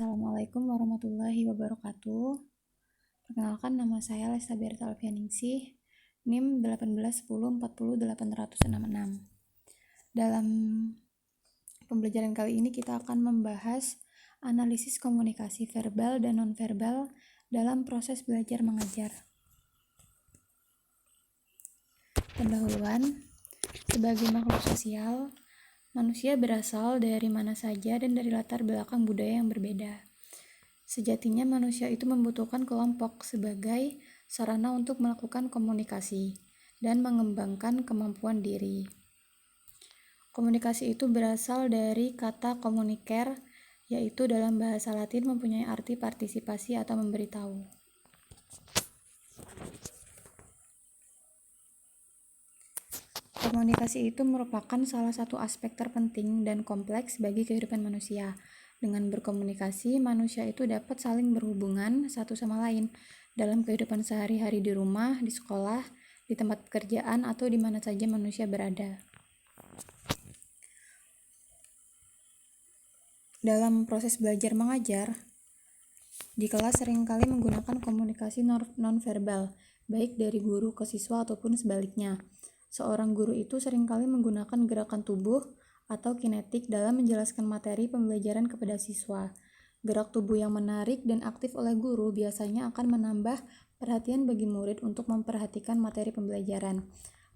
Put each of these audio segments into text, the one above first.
Assalamualaikum warahmatullahi wabarakatuh. Perkenalkan, nama saya Lesta Berta Alfianingsih, NIM 1810400866. Dalam pembelajaran kali ini kita akan membahas analisis komunikasi verbal dan nonverbal dalam proses belajar mengajar. Pendahuluan, sebagai makhluk sosial, manusia berasal dari mana saja dan dari latar belakang budaya yang berbeda. Sejatinya manusia itu membutuhkan kelompok sebagai sarana untuk melakukan komunikasi dan mengembangkan kemampuan diri. Komunikasi itu berasal dari kata communicare, yaitu dalam bahasa Latin mempunyai arti partisipasi atau memberitahu. Komunikasi itu merupakan salah satu aspek terpenting dan kompleks bagi kehidupan manusia. Dengan berkomunikasi, manusia itu dapat saling berhubungan satu sama lain dalam kehidupan sehari-hari di rumah, di sekolah, di tempat pekerjaan, atau di mana saja manusia berada. Dalam proses belajar mengajar, di kelas seringkali menggunakan komunikasi nonverbal, baik dari guru ke siswa ataupun sebaliknya. Seorang guru itu seringkali menggunakan gerakan tubuh atau kinetik dalam menjelaskan materi pembelajaran kepada siswa. Gerak tubuh yang menarik dan aktif oleh guru biasanya akan menambah perhatian bagi murid untuk memperhatikan materi pembelajaran.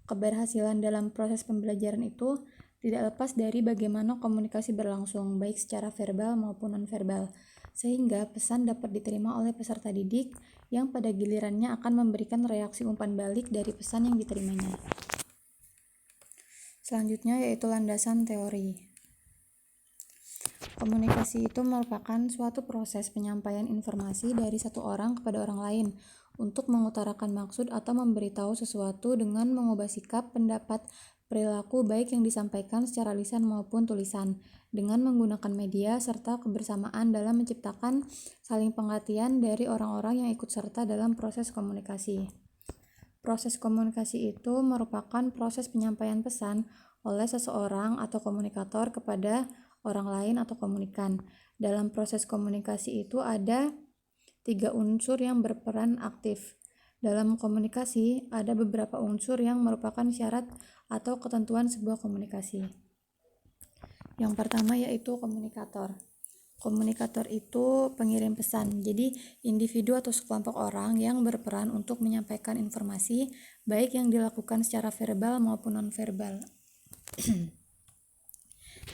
Keberhasilan dalam proses pembelajaran itu tidak lepas dari bagaimana komunikasi berlangsung, baik secara verbal maupun nonverbal, sehingga pesan dapat diterima oleh peserta didik yang pada gilirannya akan memberikan reaksi umpan balik dari pesan yang diterimanya. Selanjutnya yaitu landasan teori. Komunikasi itu merupakan suatu proses penyampaian informasi dari satu orang kepada orang lain untuk mengutarakan maksud atau memberitahu sesuatu dengan mengubah sikap, pendapat, perilaku baik yang disampaikan secara lisan maupun tulisan dengan menggunakan media serta kebersamaan dalam menciptakan saling pengertian dari orang-orang yang ikut serta dalam proses komunikasi. Proses komunikasi itu merupakan proses penyampaian pesan oleh seseorang atau komunikator kepada orang lain atau komunikan. Dalam proses komunikasi itu ada 3 unsur yang berperan aktif. Dalam komunikasi ada beberapa unsur yang merupakan syarat atau ketentuan sebuah komunikasi. Yang pertama yaitu komunikator. Komunikator itu pengirim pesan, jadi individu atau sekelompok orang yang berperan untuk menyampaikan informasi, baik yang dilakukan secara verbal maupun nonverbal.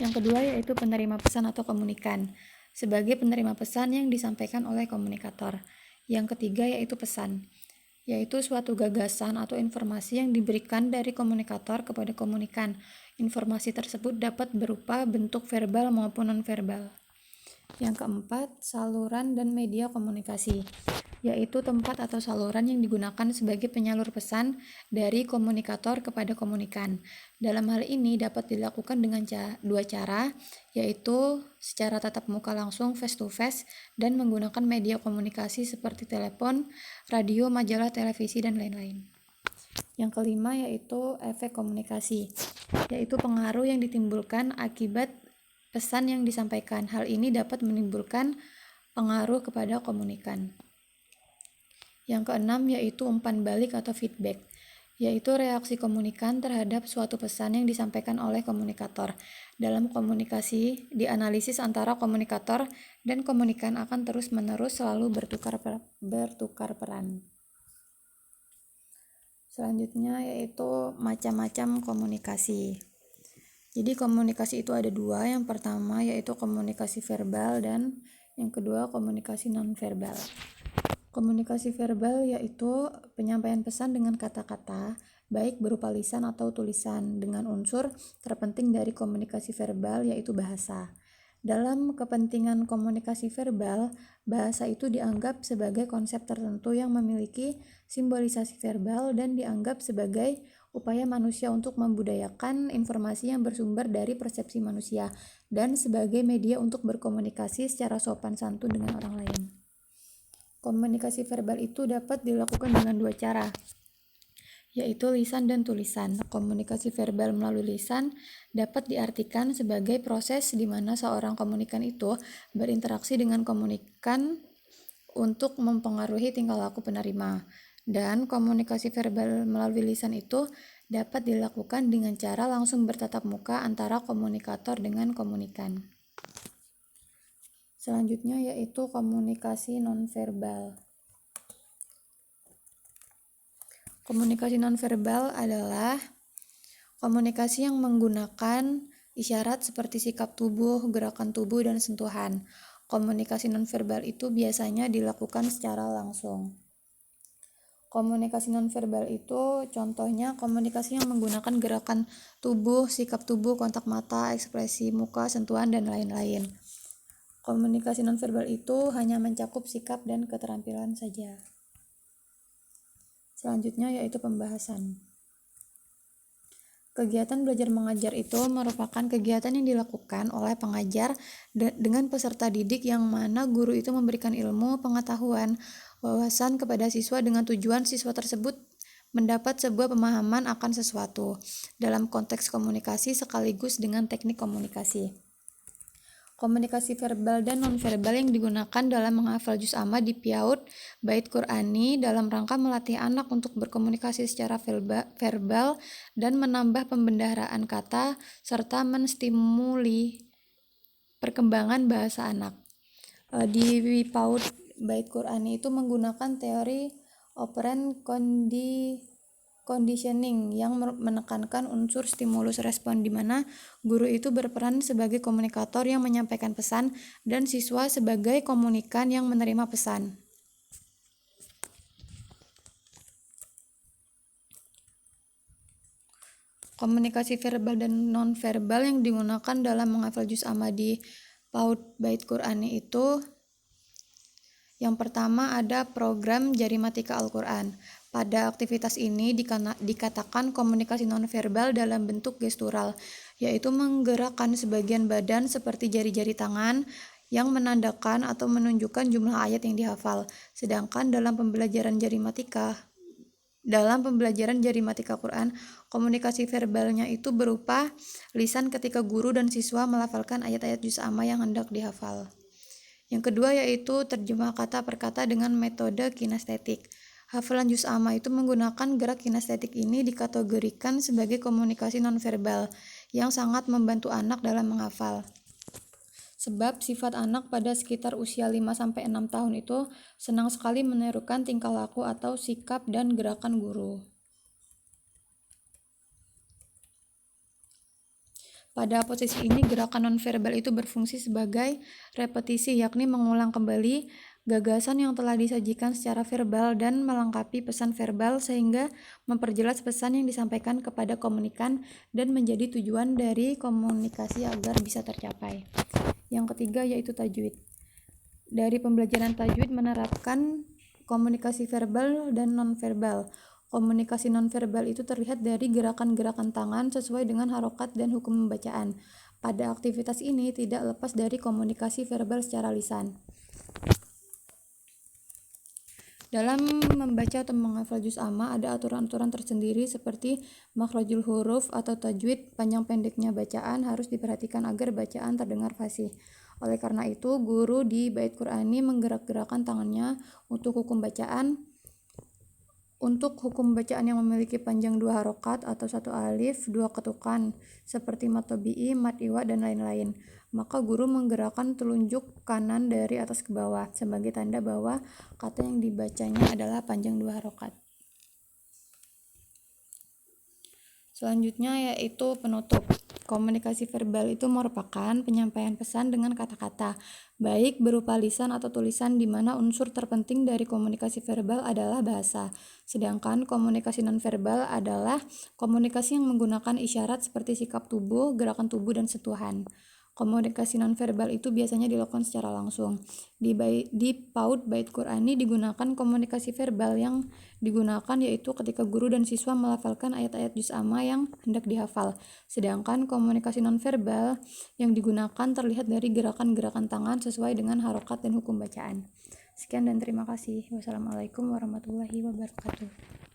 Yang kedua yaitu penerima pesan atau komunikan, sebagai penerima pesan yang disampaikan oleh komunikator. Yang ketiga yaitu pesan, yaitu suatu gagasan atau informasi yang diberikan dari komunikator kepada komunikan. Informasi tersebut dapat berupa bentuk verbal maupun nonverbal. Yang keempat, saluran dan media komunikasi, yaitu tempat atau saluran yang digunakan sebagai penyalur pesan dari komunikator kepada komunikan. Dalam hal ini dapat dilakukan dengan 2 cara, yaitu secara tatap muka langsung face to face dan menggunakan media komunikasi seperti telepon, radio, majalah, televisi, dan lain-lain. Yang kelima yaitu efek komunikasi, yaitu pengaruh yang ditimbulkan akibat pesan yang disampaikan. Hal ini dapat menimbulkan pengaruh kepada komunikan. Yang keenam yaitu umpan balik atau feedback, yaitu reaksi komunikan terhadap suatu pesan yang disampaikan oleh komunikator. Dalam komunikasi, dianalisis antara komunikator dan komunikan akan terus-menerus selalu bertukar peran. Selanjutnya yaitu macam-macam komunikasi. Jadi komunikasi itu ada 2, yang pertama yaitu komunikasi verbal dan yang kedua komunikasi nonverbal. Komunikasi verbal yaitu penyampaian pesan dengan kata-kata, baik berupa lisan atau tulisan, dengan unsur terpenting dari komunikasi verbal yaitu bahasa. Dalam kepentingan komunikasi verbal, bahasa itu dianggap sebagai konsep tertentu yang memiliki simbolisasi verbal dan dianggap sebagai upaya manusia untuk membudayakan informasi yang bersumber dari persepsi manusia dan sebagai media untuk berkomunikasi secara sopan santun dengan orang lain. Komunikasi verbal itu dapat dilakukan dengan 2 cara, yaitu lisan dan tulisan. Komunikasi verbal melalui lisan dapat diartikan sebagai proses di mana seorang komunikan itu berinteraksi dengan komunikan untuk mempengaruhi tingkah laku penerima. Dan komunikasi verbal melalui lisan itu dapat dilakukan dengan cara langsung bertatap muka antara komunikator dengan komunikan. Selanjutnya yaitu komunikasi nonverbal. Komunikasi nonverbal adalah komunikasi yang menggunakan isyarat seperti sikap tubuh, gerakan tubuh, dan sentuhan. Komunikasi nonverbal itu biasanya dilakukan secara langsung. Komunikasi nonverbal itu contohnya komunikasi yang menggunakan gerakan tubuh, sikap tubuh, kontak mata, ekspresi muka, sentuhan, dan lain-lain. Komunikasi nonverbal itu hanya mencakup sikap dan keterampilan saja. Selanjutnya yaitu pembahasan. Kegiatan belajar mengajar itu merupakan kegiatan yang dilakukan oleh pengajar dengan peserta didik yang mana guru itu memberikan ilmu, pengetahuan, wawasan kepada siswa dengan tujuan siswa tersebut mendapat sebuah pemahaman akan sesuatu dalam konteks komunikasi sekaligus dengan teknik komunikasi. Komunikasi verbal dan nonverbal yang digunakan dalam menghafal juz amma di PAUD Bait Qur'ani dalam rangka melatih anak untuk berkomunikasi secara verbal dan menambah pembendaharaan kata serta menstimuli perkembangan bahasa anak. Di PAUD Bait Qur'ani itu menggunakan teori operant conditioning yang menekankan unsur stimulus respon di mana guru itu berperan sebagai komunikator yang menyampaikan pesan dan siswa sebagai komunikan yang menerima pesan. Komunikasi verbal dan nonverbal yang digunakan dalam menghafal juz amma di PAUD Bait Qur'ani itu yang pertama ada program Jarimatika Al-Quran. Pada aktivitas ini dikatakan komunikasi nonverbal dalam bentuk gestural, yaitu menggerakkan sebagian badan seperti jari-jari tangan yang menandakan atau menunjukkan jumlah ayat yang dihafal. Sedangkan dalam pembelajaran Jarimatika Quran, komunikasi verbalnya itu berupa lisan ketika guru dan siswa melafalkan ayat-ayat juz amma yang hendak dihafal. Yang kedua yaitu terjemah kata per kata dengan metode kinestetik. Hafalan juz amma itu menggunakan gerak kinestetik ini dikategorikan sebagai komunikasi nonverbal yang sangat membantu anak dalam menghafal. Sebab sifat anak pada sekitar usia 5-6 tahun itu senang sekali menirukan tingkah laku atau sikap dan gerakan guru. Pada posisi ini gerakan nonverbal itu berfungsi sebagai repetisi, yakni mengulang kembali gagasan yang telah disajikan secara verbal dan melengkapi pesan verbal sehingga memperjelas pesan yang disampaikan kepada komunikan dan menjadi tujuan dari komunikasi agar bisa tercapai. Yang ketiga yaitu tajwid. Dari pembelajaran tajwid menerapkan komunikasi verbal dan nonverbal. Komunikasi nonverbal itu terlihat dari gerakan-gerakan tangan sesuai dengan harokat dan hukum pembacaan. Pada aktivitas ini tidak lepas dari komunikasi verbal secara lisan. Dalam membaca atau menghafal juz amma ada aturan-aturan tersendiri seperti makhrajul huruf atau tajwid, panjang pendeknya bacaan harus diperhatikan agar bacaan terdengar fasih. Oleh karena itu, guru di Bait Qur'ani menggerak-gerakkan tangannya untuk hukum bacaan yang memiliki panjang 2 harokat atau 1 alif, 2 ketukan seperti mat tabi'i, mat iwa, dan lain-lain. Maka guru menggerakkan telunjuk kanan dari atas ke bawah sebagai tanda bahwa kata yang dibacanya adalah panjang 2 harokat. Selanjutnya yaitu penutup. Komunikasi verbal itu merupakan penyampaian pesan dengan kata-kata, baik berupa lisan atau tulisan, di mana unsur terpenting dari komunikasi verbal adalah bahasa. Sedangkan komunikasi nonverbal adalah komunikasi yang menggunakan isyarat seperti sikap tubuh, gerakan tubuh, dan sentuhan. Komunikasi nonverbal itu biasanya dilakukan secara langsung. Di PAUD Bait Qur'ani digunakan komunikasi verbal yang digunakan yaitu ketika guru dan siswa melafalkan ayat-ayat juz amma yang hendak dihafal. Sedangkan komunikasi nonverbal yang digunakan terlihat dari gerakan-gerakan tangan sesuai dengan harokat dan hukum bacaan. Sekian dan terima kasih. Wassalamualaikum warahmatullahi wabarakatuh.